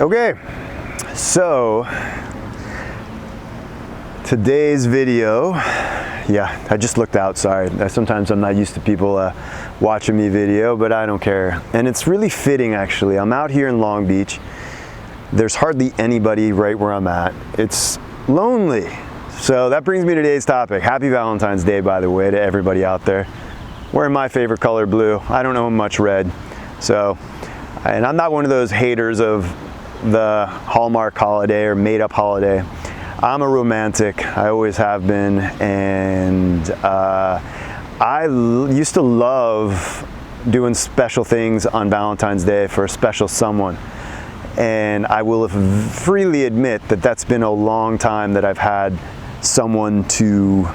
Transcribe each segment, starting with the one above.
Okay, so today's video, yeah, I just looked out, sorry. Sometimes I'm not used to people watching me video, but I don't care. And it's really fitting actually. I'm out here in Long Beach. There's hardly anybody right where I'm at. It's lonely. So that brings me to today's topic. Happy Valentine's Day, by the way, to everybody out there. Wearing my favorite color, blue. I don't know much red. So, and I'm not one of those haters of the Hallmark holiday or made-up holiday. I'm a romantic. I always have been, and I used to love doing special things on Valentine's Day for a special someone. And I will freely admit that that's been a long time that I've had someone to,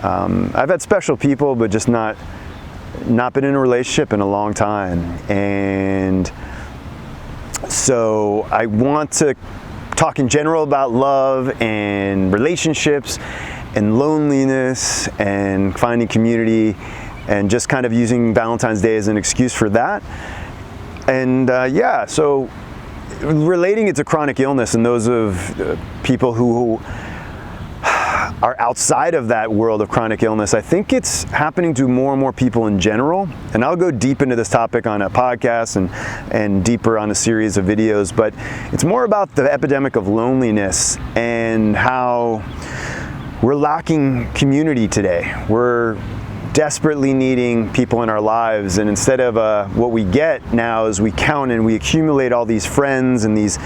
I've had special people, but just not been in a relationship in a long time. And so I want to talk in general about love and relationships and loneliness and finding community, and just kind of using Valentine's Day as an excuse for that. And yeah, so relating it to chronic illness and those of people who are outside of that world of chronic illness, I think it's happening to more and more people in general. And I'll go deep into this topic on a podcast and deeper on a series of videos, but it's more about the epidemic of loneliness and how we're lacking community today. We're desperately needing people in our lives, and instead of what we get now is we count and we accumulate all these friends and these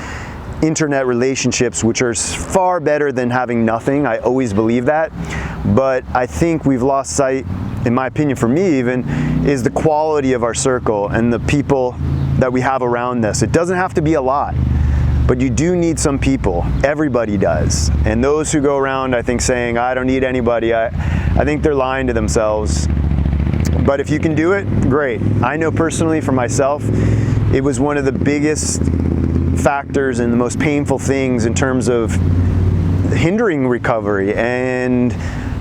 internet relationships, which are far better than having nothing. I always believe that, but I think we've lost sight, in my opinion, for me even, is the quality of our circle and the people that we have around us. It doesn't have to be a lot, but you do need some people. Everybody does. And those who go around, I think, saying, I don't need anybody, I think they're lying to themselves. But if you can do it, great. I know personally for myself, it was one of the biggest factors and the most painful things in terms of hindering recovery, and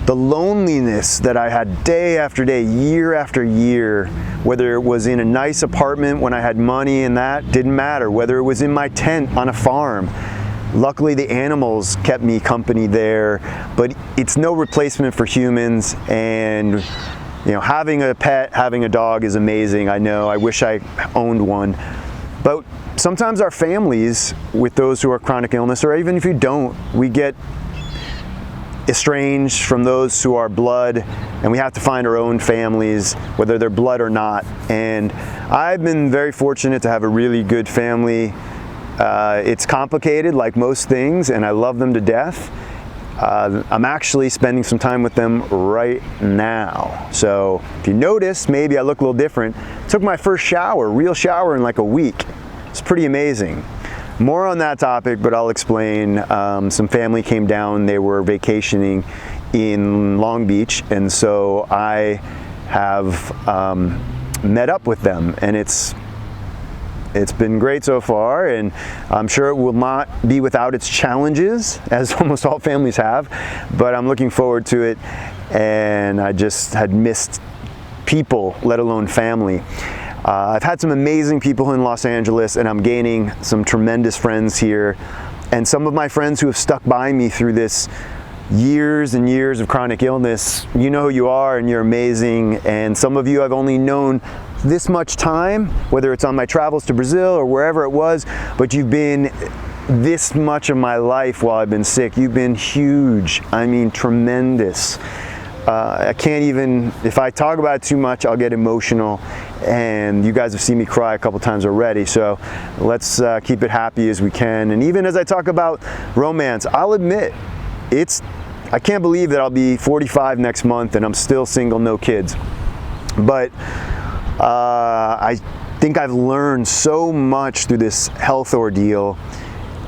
the loneliness that I had day after day, year after year, whether it was in a nice apartment when I had money, and that didn't matter, whether it was in my tent on a farm. Luckily, the animals kept me company there, but it's no replacement for humans. And you know, having a pet, having a dog is amazing. I know, I wish I owned one. But sometimes our families, with those who are chronic illness, or even if you don't, we get estranged from those who are blood, and we have to find our own families, whether they're blood or not. And I've been very fortunate to have a really good family. It's complicated like most things, and I love them to death. I'm actually spending some time with them right now. So if you notice, maybe I look a little different. Took my first shower, real shower, in like a week. It's pretty amazing. More on that topic, but I'll explain. Some family came down, they were vacationing in Long Beach, and so I have met up with them, and it's been great so far, and I'm sure it will not be without its challenges, as almost all families have, but I'm looking forward to it. And I just had missed people, let alone family. I've had some amazing people in Los Angeles, and I'm gaining some tremendous friends here. And some of my friends who have stuck by me through this years and years of chronic illness, you know who you are, and you're amazing. And some of you I've only known this much time, whether it's on my travels to Brazil or wherever it was, but you've been this much of my life while I've been sick. You've been huge. I mean, tremendous. I can't even, if I talk about it too much, I'll get emotional, and you guys have seen me cry a couple times already, so let's keep it happy as we can. And even as I talk about romance, I'll admit, I can't believe that I'll be 45 next month and I'm still single, no kids. But I think I've learned so much through this health ordeal,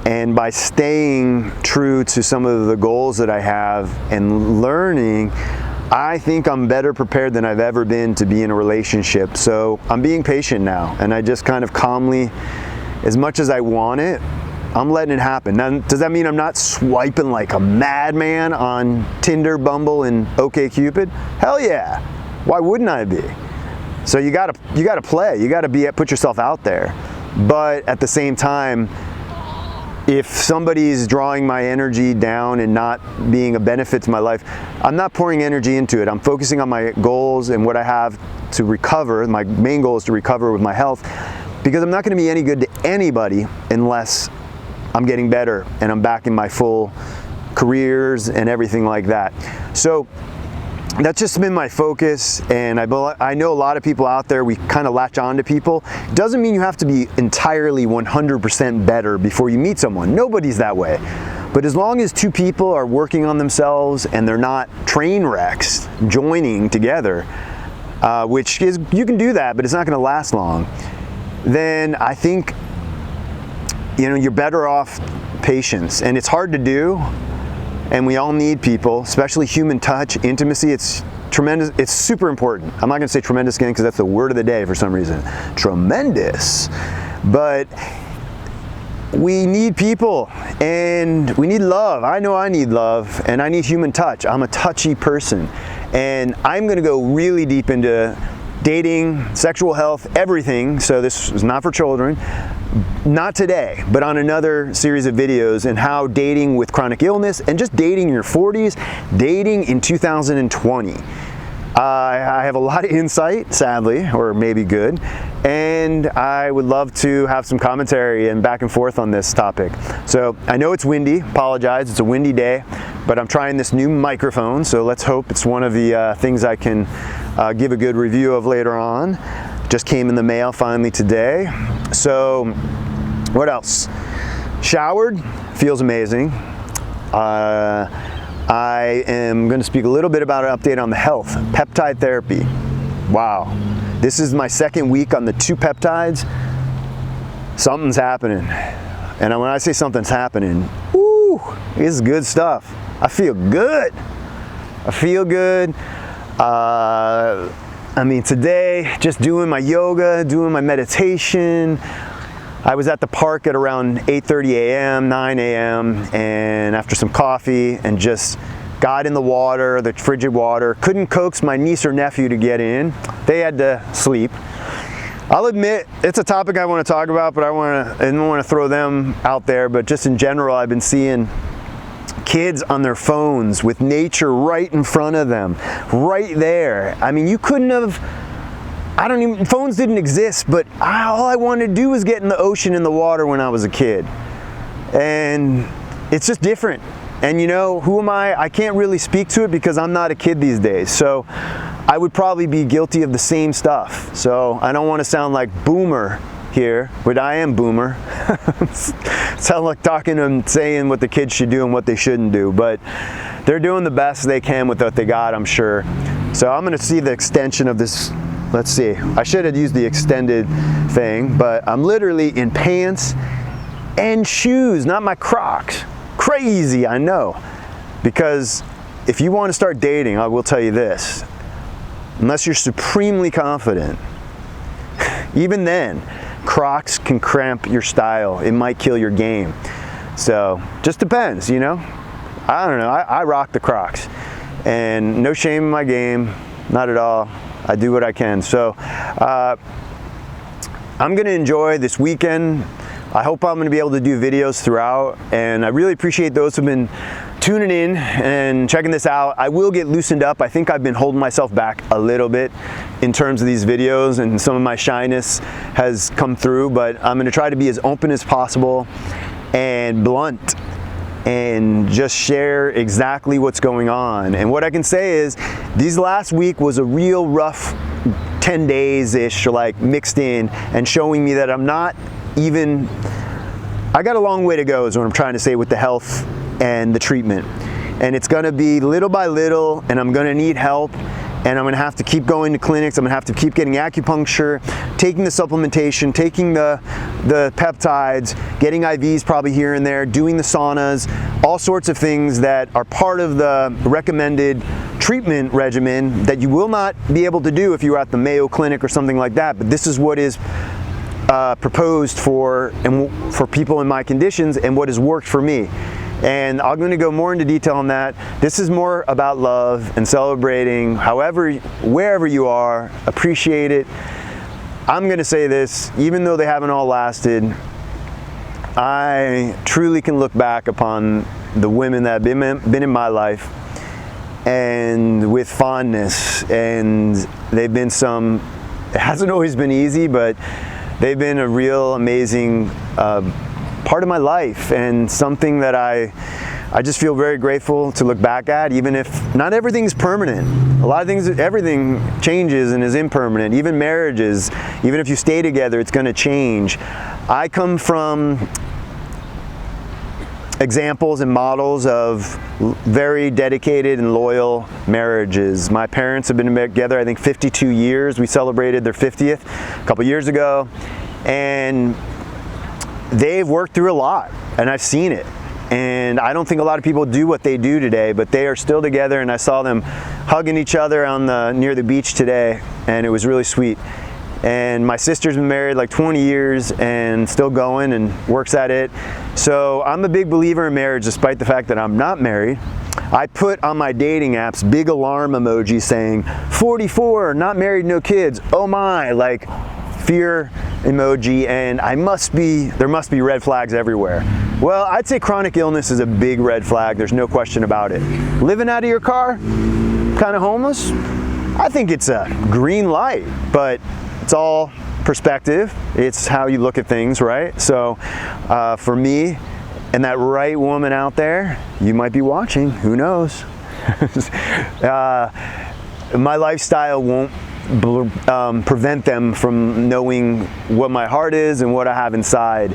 and by staying true to some of the goals that I have and learning, I think I'm better prepared than I've ever been to be in a relationship. So I'm being patient now, and I just kind of calmly, as much as I want it, I'm letting it happen. Now, does that mean I'm not swiping like a madman on Tinder, Bumble, and OkCupid? Hell yeah. Why wouldn't I be? So you gotta play, you gotta put yourself out there. But at the same time, if somebody's drawing my energy down and not being a benefit to my life, I'm not pouring energy into it. I'm focusing on my goals and what I have to recover. My main goal is to recover with my health, because I'm not gonna be any good to anybody unless I'm getting better and I'm back in my full careers and everything like that. So that's just been my focus, and I know a lot of people out there, we kind of latch on to people. Doesn't mean you have to be entirely 100% better before you meet someone. Nobody's that way. But as long as two people are working on themselves and they're not train wrecks joining together, which is, you can do that, but it's not going to last long, then I think, you know, you're better off patience. And it's hard to do. And we all need people, especially human touch, intimacy. It's tremendous. It's super important. I'm not going to say tremendous again because that's the word of the day for some reason. Tremendous. But we need people and we need love. I know I need love and I need human touch. I'm a touchy person. And I'm going to go really deep into dating, sexual health, everything. So this is not for children. Not today, but on another series of videos, and how dating with chronic illness and just dating in your 40s, dating in 2020. I have a lot of insight, sadly, or maybe good, and I would love to have some commentary and back and forth on this topic. So I know it's windy, apologize, it's a windy day, but I'm trying this new microphone, so let's hope it's one of the things I can give a good review of later on. Just came in the mail finally today. So what else? Showered, feels amazing. I am going to speak a little bit about an update on the health. Peptide therapy. Wow. This is my second week on the 2 peptides. Something's happening. And when I say something's happening, woo, it's good stuff. I feel good. I feel good. I mean, today, just doing my yoga, doing my meditation. I was at the park at around 8:30 a.m., 9 a.m., and after some coffee, and just got in the water, the frigid water. Couldn't coax my niece or nephew to get in. They had to sleep. I'll admit, it's a topic I want to talk about, but I don't want to throw them out there, but just in general, I've been seeing kids on their phones with nature right in front of them, right there. I mean, you couldn't have, phones didn't exist, but all I wanted to do was get in the ocean and the water when I was a kid. And it's just different. And you know, who am I? I can't really speak to it because I'm not a kid these days. So I would probably be guilty of the same stuff. So I don't want to sound like boomer here, but I am boomer. Sound like talking and saying what the kids should do and what they shouldn't do, but they're doing the best they can with what they got, I'm sure. So I'm going to see the extension of this. Let's see. I should have used the extended thing, but I'm literally in pants and shoes, not my Crocs. Crazy, I know. Because if you want to start dating, I will tell you this. Unless you're supremely confident, even then, Crocs can cramp your style. It might kill your game. So, just depends, you know? I don't know. I rock the Crocs. And no shame in my game. Not at all. I do what I can. So, I'm going to enjoy this weekend. I hope I'm going to be able to do videos throughout. And I really appreciate those who've been tuning in and checking this out. I will get loosened up. I think I've been holding myself back a little bit in terms of these videos, and some of my shyness has come through, but I'm going to try to be as open as possible and blunt and just share exactly what's going on. And what I can say is these last week was a real rough 10 days-ish, like mixed in, and showing me that I'm not even, I got a long way to go is what I'm trying to say with the health and the treatment. And it's going to be little by little, and I'm going to need help, and I'm going to have to keep going to clinics. I'm going to have to keep getting acupuncture, taking the supplementation, taking the peptides, getting IVs probably here and there, doing the saunas, all sorts of things that are part of the recommended treatment regimen that you will not be able to do if you were at the Mayo Clinic or something like that. But this is what is proposed for people in my conditions and what has worked for me. And I'm going to go more into detail on that. This is more about love and celebrating wherever you are, appreciate it. I'm going to say this, even though they haven't all lasted, I truly can look back upon the women that have been in my life and with fondness, and they've been it hasn't always been easy, but they've been a real amazing part of my life, and something that I just feel very grateful to look back at, even if not everything's permanent. A lot of things, everything changes and is impermanent. Even marriages, even if you stay together, it's going to change. I come from examples and models of very dedicated and loyal marriages. My parents have been together, I think, 52 years. We celebrated their 50th a couple years ago, and they've worked through a lot, and I've seen it. And I don't think a lot of people do what they do today, but they are still together, and I saw them hugging each other near the beach today, and it was really sweet. And my sister's been married like 20 years and still going and works at it. So I'm a big believer in marriage, despite the fact that I'm not married. I put on my dating apps big alarm emoji saying 44, not married, no kids. Oh my, like fear emoji, and there must be red flags everywhere. Well, I'd say chronic illness is a big red flag. There's no question about it. Living out of your car, kind of homeless, I think it's a green light, but it's all perspective. It's how you look at things, right? So for me and that right woman out there, you might be watching, who knows? My lifestyle won't prevent them from knowing what my heart is and what I have inside,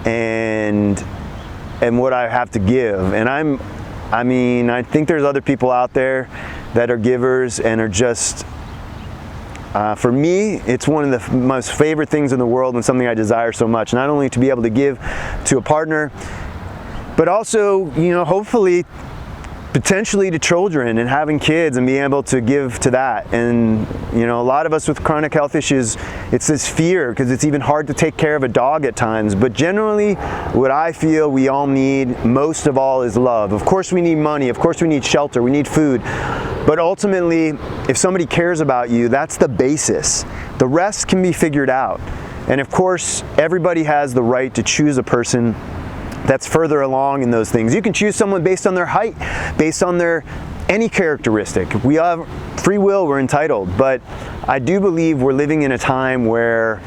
and what I have to give. And I think there's other people out there that are givers and are just, for me, it's one of the most favorite things in the world and something I desire so much. Not only to be able to give to a partner, but also, hopefully, potentially to children and having kids and being able to give to that. And a lot of us with chronic health issues, it's this fear because it's even hard to take care of a dog at times. But generally, what I feel we all need most of all is love. Of course we need money, of course we need shelter, we need food. But ultimately, if somebody cares about you, that's the basis. The rest can be figured out. And of course, everybody has the right to choose a person that's further along in those things. You can choose someone based on their height, based on their any characteristic. We have free will, we're entitled, but I do believe we're living in a time where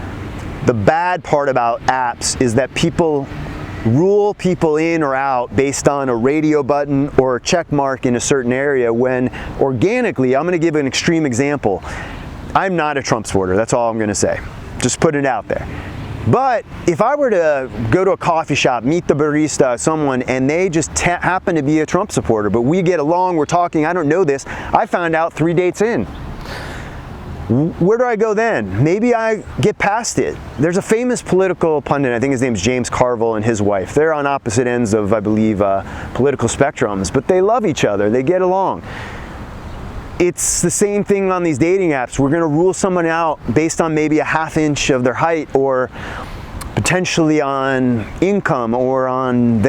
the bad part about apps is that people rule people in or out based on a radio button or a check mark in a certain area, when organically, I'm going to give an extreme example. I'm not a Trump supporter, that's all I'm going to say. Just put it out there. But if I were to go to a coffee shop, meet the barista, someone, and they just happen to be a Trump supporter, but we get along, we're talking, I don't know this, I found out 3 dates in. Where do I go then? Maybe I get past it. There's a famous political pundit, I think his name's James Carville, and his wife. They're on opposite ends of, I believe, political spectrums, but they love each other, they get along. It's the same thing on these dating apps. We're going to rule someone out based on maybe a ½ inch of their height, or potentially on income, or on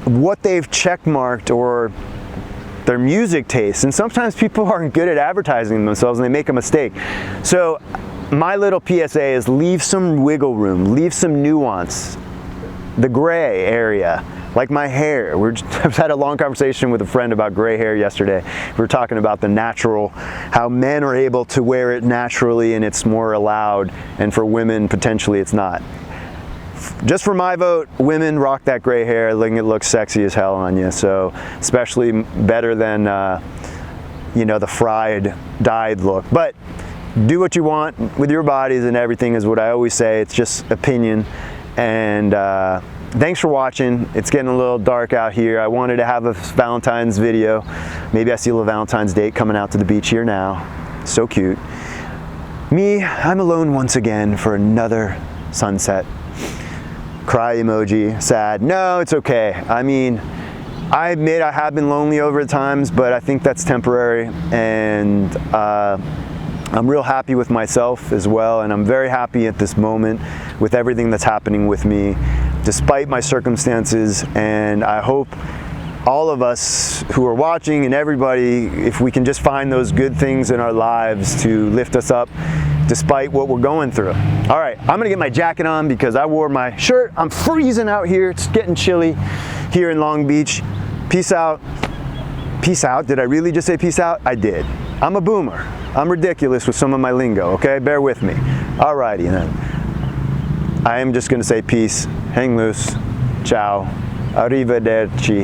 what they've checkmarked, or their music taste. And sometimes people aren't good at advertising themselves and they make a mistake. So my little PSA is leave some wiggle room, leave some nuance, the gray area. Like my hair. I've had a long conversation with a friend about gray hair yesterday. We were talking about the natural, how men are able to wear it naturally and it's more allowed, and for women, potentially it's not. Just for my vote, women rock that gray hair. I think it looks sexy as hell on you. So, especially better than, the fried, dyed look. But do what you want with your bodies and everything is what I always say. It's just opinion. And, thanks for watching. It's getting a little dark out here. I wanted to have a Valentine's video. Maybe I see a little Valentine's date coming out to the beach here now. So cute. Me, I'm alone once again for another sunset. Cry emoji, sad. No, it's okay. I mean, I admit I have been lonely over the times, but I think that's temporary. And I'm real happy with myself as well. And I'm very happy at this moment with everything that's happening with me, despite my circumstances, and I hope all of us who are watching and everybody, if we can just find those good things in our lives to lift us up despite what we're going through. All right, I'm gonna get my jacket on because I wore my shirt. I'm freezing out here. It's getting chilly here in Long Beach. Peace out. Peace out. Did I really just say peace out? I did. I'm a boomer. I'm ridiculous with some of my lingo, okay? Bear with me. All righty then. I am just gonna say peace, hang loose, ciao, arrivederci,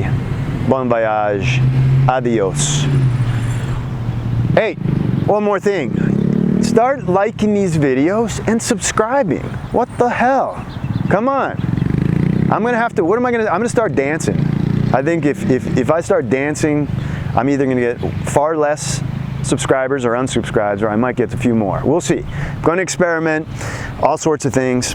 bon voyage, adios. Hey, one more thing. Start liking these videos and subscribing. What the hell? Come on. I'm gonna have to, I'm gonna start dancing. I think if I start dancing, I'm either gonna get far less subscribers or unsubscribes, or I might get a few more. We'll see. I'm gonna experiment all sorts of things.